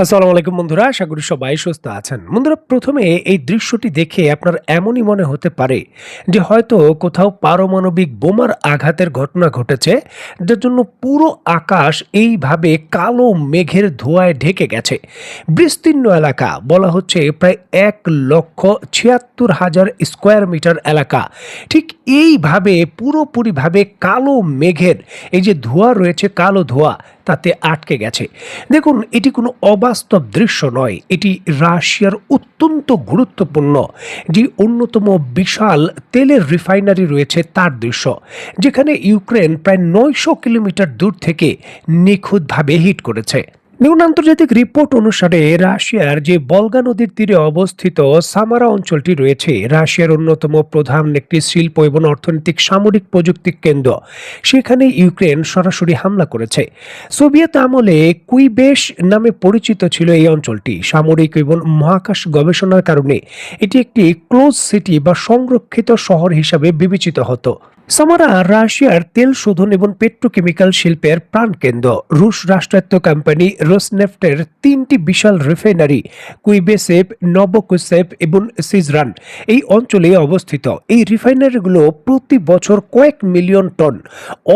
আসসালামু আলাইকুম বন্ধুরা, আশা করি সবাই সুস্থ আছেন। বন্ধুরা, প্রথমে এই দৃশ্যটি দেখে আপনার এমনই মনে হতে পারে যে হয়তো কোথাও পারমাণবিক বোমার আঘাতের ঘটনা ঘটেছে, যার জন্য পুরো আকাশ এইভাবে কালো মেঘের ধোঁয়ায় ঢেকে গেছে। বিস্তীর্ণ এলাকা, বলা হচ্ছে প্রায় 1,76,000 স্কোয়ার মিটার এলাকা ঠিক এইভাবে পুরোপুরিভাবে কালো মেঘের এই যে ধোঁয়া রয়েছে, কালো ধোঁয়া তাতে আটকে গেছে। দেখুন, এটি কোনো অবাস্তব দৃশ্য নয়, এটি রাশিয়ার অত্যন্ত গুরুত্বপূর্ণ যে অন্যতম বিশাল তেলের রিফাইনারি রয়েছে তার দৃশ্য, যেখানে ইউক্রেন প্রায় 900 কিলোমিটার দূর থেকে নিখুঁতভাবে হিট করেছে। দেখুন, আন্তর্জাতিক রিপোর্ট অনুসারে রাশিয়ার যে বলগা নদীর তীরে অবস্থিত সামারা অঞ্চলটি রয়েছে রাশিয়ার অন্যতম প্রধান একটি শিল্প এবং অর্থনৈতিক সামরিক প্রযুক্তি কেন্দ্র। সেখানে ইউক্রেন সরাসরি হামলা করেছে। সোভিয়েত আমলে কুইবেশ নামে পরিচিত ছিল এই অঞ্চলটি। সামরিক এবং মহাকাশ গবেষণার কারণে এটি একটি ক্লোজ সিটি বা সংরক্ষিত শহর হিসাবে বিবেচিত হতো। সামারা রাশিয়ার তেল শোধন এবং পেট্রোকেমিক্যাল শিল্পের প্রাণকেন্দ্র। রুশ রাষ্ট্রায়ত্ত কোম্পানি রোসনেফটের 3টি বিশাল রিফাইনারি কুইবেসেভ, নবকুসেভ এবং সিজরান এই অঞ্চলে অবস্থিত। এই রিফাইনারিগুলো প্রতি বছর কয়েক মিলিয়ন টন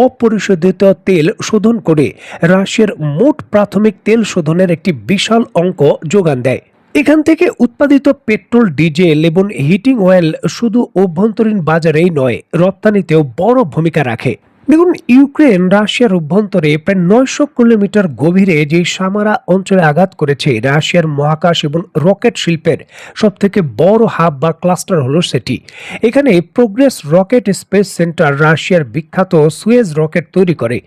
অপরিশোধিত তেল শোধন করে রাশিয়ার মোট প্রাথমিক তেল শোধনের একটি বিশাল অঙ্ক যোগান দেয়। এখান থেকে উৎপাদিত পেট্রোল, ডিজেল এবং হিটিং অয়েল শুধু অভ্যন্তরীণ বাজারেই নয়, রপ্তানিতেও বড় ভূমিকা রাখে। দেখুন, ইউক্রেন রাশিয়ার অভ্যন্তরে প্রায় 900 কিলোমিটার গভীরে যে সামারা অঞ্চলে আঘাত করেছে, রাশিয়ার মহাকাশ এবং রকেট শিল্পের সব থেকে বড় হাব বা ক্লাস্টার হলো সেটি। এখানে প্রোগ্রেস রকেট স্পেস সেন্টার রাশিয়ার বিখ্যাত সুয়েজ রকেট তৈরি করে।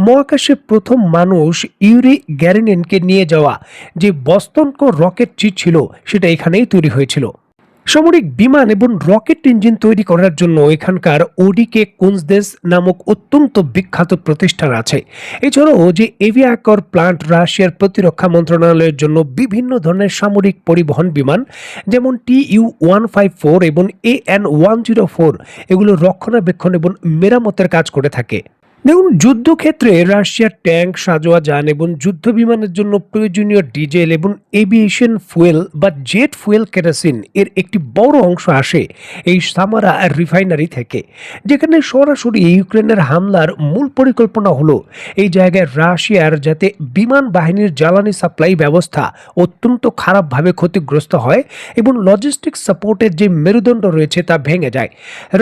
মহাকাশে প্রথম মানুষ ইউরি গ্যারিনিনকে নিয়ে যাওয়া যে বস্তনক রকেটটি ছিল, সেটা এখানেই তৈরি হয়েছিল। সামরিক বিমান এবং রকেট ইঞ্জিন তৈরি করার জন্য এখানকার ওডিকে কুনজদেস নামক অত্যন্ত বিখ্যাত প্রতিষ্ঠান আছে। এছাড়াও যে এভিয়াকর প্লান্ট রাশিয়ার প্রতিরক্ষা মন্ত্রণালয়ের জন্য বিভিন্ন ধরনের সামরিক পরিবহন বিমান, যেমন TU-154 এবং AN-104, এগুলো রক্ষণাবেক্ষণ এবং মেরামতের কাজ করে থাকে। দেখুন, যুদ্ধক্ষেত্রে রাশিয়ার ট্যাঙ্ক, সাঁজোয়া যান এবং যুদ্ধ বিমানের জন্য প্রয়োজনীয় ডিজেল এবং এভিয়েশন ফুয়েল বা জেট ফুয়েল কেরোসিন এর একটি বড় অংশ আসে এই সামারা রিফাইনারি থেকে, যেখানে সরাসরি ইউক্রেনের হামলার মূল পরিকল্পনা হলো এই জায়গায় রাশিয়ার যাতে বিমান বাহিনীর জ্বালানি সাপ্লাই ব্যবস্থা অত্যন্ত খারাপভাবে ক্ষতিগ্রস্ত হয় এবং লজিস্টিক সাপোর্টের যে মেরুদণ্ড রয়েছে তা ভেঙে যায়।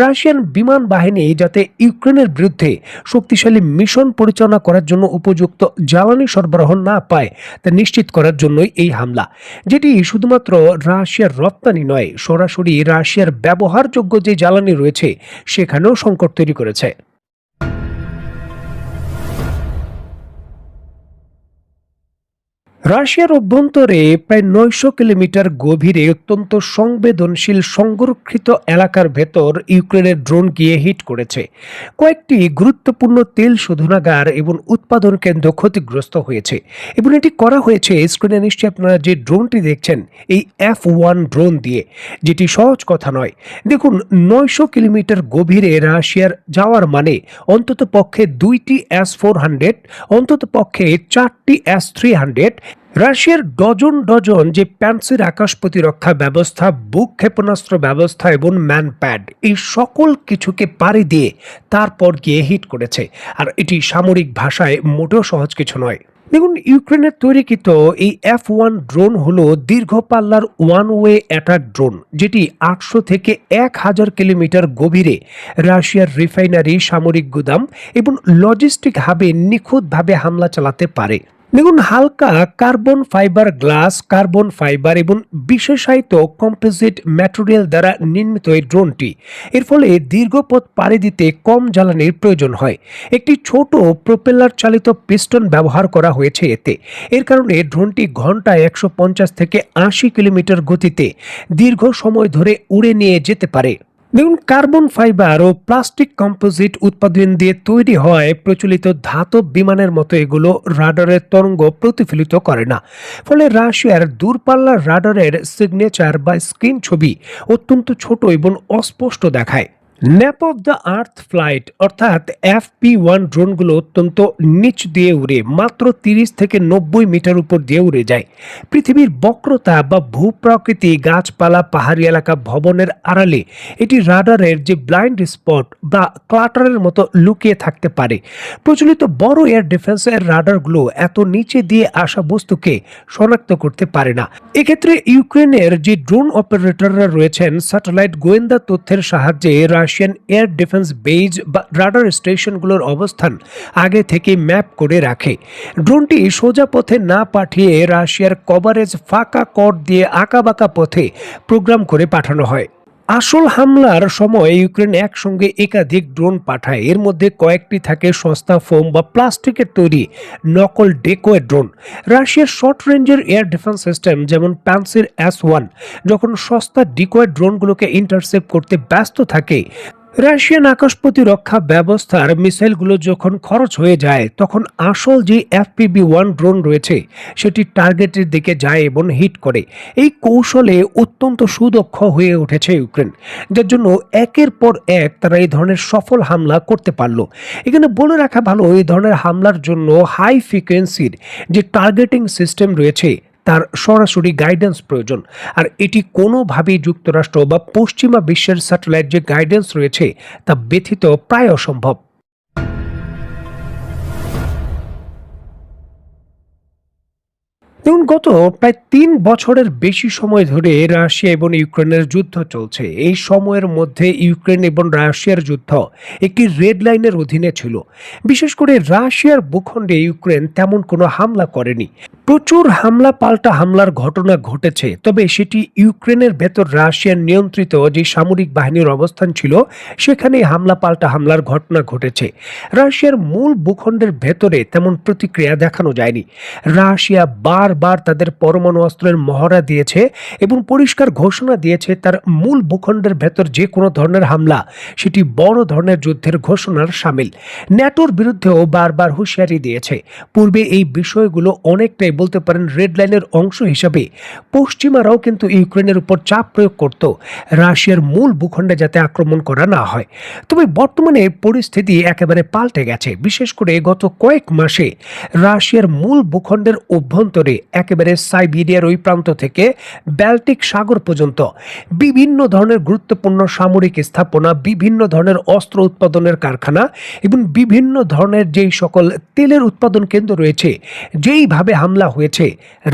রাশিয়ান বিমান বাহিনী যাতে ইউক্রেনের বিরুদ্ধে শক্তিশালী মিশন পরিচালনা করার জন্য উপযুক্ত জ্বালানি সরবরাহ না পায় তা নিশ্চিত করার জন্যই এই হামলা, যেটি শুধুমাত্র রাশিয়ার রপ্তানি নয়, সরাসরি রাশিয়ার ব্যবহারযোগ্য যে জ্বালানি রয়েছে সেখানেও সংকট তৈরি করেছে। রাশিয়ার অভ্যন্তরে প্রায় 900 কিলোমিটার গভীরে অত্যন্ত সংবেদনশীল সংরক্ষিত এলাকার ভেতর ইউক্রেনের ড্রোন গিয়ে হিট করেছে। কয়েকটি গুরুত্বপূর্ণ তেল শোধনাগার এবং উৎপাদন কেন্দ্র ক্ষতিগ্রস্ত হয়েছে এবং এটি করা হয়েছে স্ক্রিনে নিশ্চয়ই আপনারা যে ড্রোনটি দেখছেন এই F1 ড্রোন দিয়ে, যেটি সহজ কথা নয়। দেখুন, 900 কিলোমিটার গভীরে রাশিয়ার যাওয়ার মানে অন্তত পক্ষে 2টি S-400, অন্তত পক্ষে 4টি S-300, রাশিয়ার ডজন ডজন যে প্যান্সির আকাশ প্রতিরক্ষা ব্যবস্থা, বুক ক্ষেপণাস্ত্র ব্যবস্থা এবং ম্যানপ্যাড, এই সকল কিছুকে পাড়ি দিয়ে তারপর গিয়ে হিট করেছে। আর এটি সামরিক ভাষায় মোটেও সহজ কিছু নয়। দেখুন, ইউক্রেনের তৈরিকৃত এই F1 ড্রোন হলো দীর্ঘ পাল্লার ওয়ান ওয়ে অ্যাটাক ড্রোন, যেটি 800 থেকে 1000 কিলোমিটার গভীরে রাশিয়ার রিফাইনারি, সামরিক গুদাম এবং লজিস্টিক হাবে নিখুঁতভাবে হামলা চালাতে পারে। দেখুন, হালকা carbon fibre glass, carbon fibre এবং বিশেষায়িত কম্পোজিট ম্যাটেরিয়াল দ্বারা নির্মিত এই ড্রোনটি, এর ফলে দীর্ঘ পথ পাড়ি দিতে কম জ্বালানির প্রয়োজন হয়। একটি ছোট প্রোপেলার চালিত পিস্টন ব্যবহার করা হয়েছে এতে। এর কারণে ড্রোনটি ঘন্টায় 150 থেকে 80 কিলোমিটার গতিতে দীর্ঘ সময় ধরে উড়ে নিয়ে যেতে পারে। দেখুন, কার্বন ফাইবার ও প্লাস্টিক কম্পোজিট উৎপাদন দিয়ে তৈরি হয় প্রচলিত ধাতব বিমানের মতো এগুলো রাডারের তরঙ্গ প্রতিফলিত করে না। ফলে রাশিয়ার দূরপাল্লার রাডারের সিগনেচার বা স্ক্রিন ছবি অত্যন্ত ছোট এবং অস্পষ্ট দেখায়। Nap of the earth flight অর্থাৎ FP1 ড্রোনগুলো অত্যন্ত নিচ দিয়ে উড়ে মাত্র 30 থেকে 90 মিটার উপর দিয়ে উড়ে যায়। পৃথিবীর বক্রতা বা ভূপ্রকৃতি, গাছপালা, পাহাড়ি এলাকা, ভবনের আড়ালে এটি রাডারের যে ব্লাইন্ড স্পট বা ক্লাটারের মতো লুকিয়ে থাকতে পারে। প্রচলিত বড় এয়ার ডিফেন্সের রাডারগুলো এত নিচে দিয়ে আসা বস্তুকে শনাক্ত করতে পারে না। এক্ষেত্রে ইউক্রেনের যে ড্রোন অপারেটররা রয়েছেন স্যাটেলাইট গোয়েন্দা তথ্যের সাহায্যে রাশিয়ান এয়ার ডিফেন্স বেজ বা রাডার স্টেশনগুলোর অবস্থান আগে থেকে ম্যাপ করে রাখে। ড্রোনটি সোজা পথে না পাঠিয়ে রাশিয়ার কভারেজ ফাঁকা কট দিয়ে আঁকাবাঁকা পথে প্রোগ্রাম করে পাঠানো হয়। আসল হামলার সময় ইউক্রেন একসঙ্গে একাধিক ড্রোন পাঠায়। এর মধ্যে কয়েকটি থাকে সস্তা ফোম বা প্লাস্টিকের তৈরি নকল ডেকোয় ড্রোন। রাশিয়ার শর্ট রেঞ্জের এয়ার ডিফেন্স সিস্টেম যেমন প্যান্সির S1 যখন সস্তা ডিকোয় ড্রোনগুলোকে ইন্টারসেপ্ট করতে ব্যস্ত থাকে, রাশিয়ান আকাশ প্রতিরক্ষা ব্যবস্থার মিসাইলগুলো যখন খরচ হয়ে যায়, তখন আসল যে FPV-1 ড্রোন রয়েছে সেটি টার্গেটের দিকে যায় এবং হিট করে। এই কৌশলে অত্যন্ত সুদক্ষ হয়ে উঠেছে ইউক্রেন, যার জন্য একের পর এক তারা এই ধরনের সফল হামলা করতে পারল। এখানে বলে রাখা ভালো, এই ধরনের হামলার জন্য হাই ফ্রিকোয়েন্সির যে টার্গেটিং সিস্টেম রয়েছে তার সরাসরি গাইডেন্স প্রয়োজন, আর এটি কোনোভাবেই যুক্তরাষ্ট্র বা পশ্চিমা বিশ্বের স্যাটেলাইট যে গাইডেন্স রয়েছে তা ব্যতীত প্রায় অসম্ভব। দেখুন, গত প্রায় 3 বছরের বেশি সময় ধরে রাশিয়া এবং ইউক্রেনের যুদ্ধ চলছে। এই সময়ের মধ্যে ইউক্রেন এবং রাশিয়ার যুদ্ধ একটি রেড লাইনের অধীনে ছিল। বিশেষ করে রাশিয়ার ভূখণ্ডে ইউক্রেন তেমন কোনো হামলা করেনি। প্রচুর হামলা পাল্টা হামলার ঘটনা ঘটেছে, তবে সেটি ইউক্রেনের ভেতর রাশিয়ার নিয়ন্ত্রিত যে সামরিক বাহিনীর অবস্থান ছিল সেখানে হামলা পাল্টা হামলার ঘটনা ঘটেছে। রাশিয়ার মূল ভূখণ্ডের ভেতরে তেমন প্রতিক্রিয়া দেখানো যায়নি। রাশিয়া বারবার তাদের পরমাণু অস্ত্রের মহড়া দিয়েছে এবং পরিষ্কার ঘোষণা দিয়েছে তার মূল ভূখণ্ডের ভেতর যে কোনো ধরনের হামলা সেটি বড় ধরনের যুদ্ধের ঘোষণার সামিল। ন্যাটোর বিরুদ্ধেও বারবার হুঁশিয়ারি দিয়েছে। পূর্বে এই বিষয়গুলো অনেকটাই বলতে পারেন রেড লাইনের অংশ হিসাবে পশ্চিমারাও কিন্তু ইউক্রেনের উপর চাপ প্রয়োগ করত রাশিয়ার মূল ভূখণ্ডে যাতে আক্রমণ করা না হয়। তবে বর্তমানে পরিস্থিতি একেবারে পাল্টে গেছে। বিশেষ করে গত কয়েক মাসে রাশিয়ার মূল ভূখণ্ডের অভ্যন্তরে একেবারে সাইবেরিয়ার ওই প্রান্ত থেকে ব্যালটিক সাগর পর্যন্ত বিভিন্ন ধরনের গুরুত্বপূর্ণ সামরিক স্থাপনা, বিভিন্ন ধরনের অস্ত্র উৎপাদনের কারখানা এবং বিভিন্ন ধরনের যেই সকল তেলের উৎপাদন কেন্দ্র রয়েছে, যেইভাবে হামলা হয়েছে,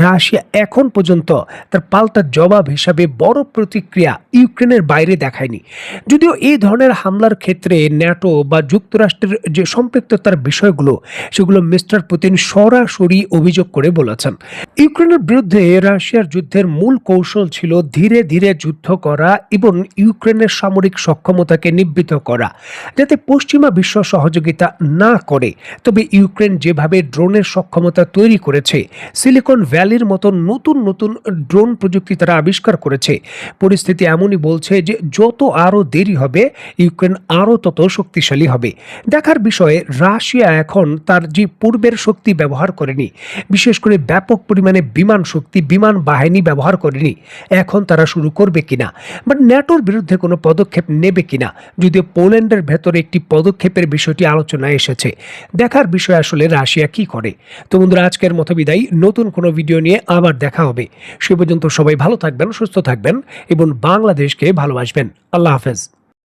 রাশিয়া এখন পর্যন্ত তার পাল্টা জবাব হিসাবে বড় প্রতিক্রিয়া ইউক্রেনের বাইরে দেখায়নি। যদিও এই ধরনের হামলার ক্ষেত্রে ন্যাটো বা যুক্তরাষ্ট্রের যে সম্পৃক্ততার বিষয়গুলো সেগুলো মিস্টার পুতিন সরাসরি অভিযোগ করে বলেছেন। ইউক্রেনের বিরুদ্ধে রাশিয়ার যুদ্ধের মূল কৌশল ছিল ধীরে ধীরে যুদ্ধ করা এবং ইউক্রেনের সামরিক সক্ষমতাকে নিবৃত করা, যাতে পশ্চিমা বিশ্ব সহযোগিতা না করে। তবে ইউক্রেন যেভাবে ড্রোনের সক্ষমতা তৈরি করেছে, সিলিকন ভ্যালির মতো নতুন নতুন ড্রোন প্রযুক্তি তারা আবিষ্কার করেছে, পরিস্থিতি এমনই বলছে যে যত আরও দেরি হবে ইউক্রেন আরও তত শক্তিশালী হবে। দেখার বিষয়ে রাশিয়া এখন তার যে পূর্বের শক্তি ব্যবহার করেনি, বিশেষ করে ব্যাপক পরিমাণে বিমান শক্তি, বিমান বাহিনী ব্যবহার করেনি, এখন তারা শুরু করবে কিনা বা ন্যাটোর বিরুদ্ধে কোনো পদক্ষেপ নেবে কিনা। যদিও পোল্যান্ডের ভেতরে একটি পদক্ষেপের বিষয়টি আলোচনায় এসেছে, দেখার বিষয় আসলে রাশিয়া কি করে। তো বন্ধুরা, আজকের মতো বিদায়, নতুন কোনো ভিডিও নিয়ে আবার দেখা হবে। সে পর্যন্ত সবাই ভালো থাকবেন, সুস্থ থাকবেন এবং বাংলাদেশকে ভালোবাসবেন। আল্লাহ হাফেজ।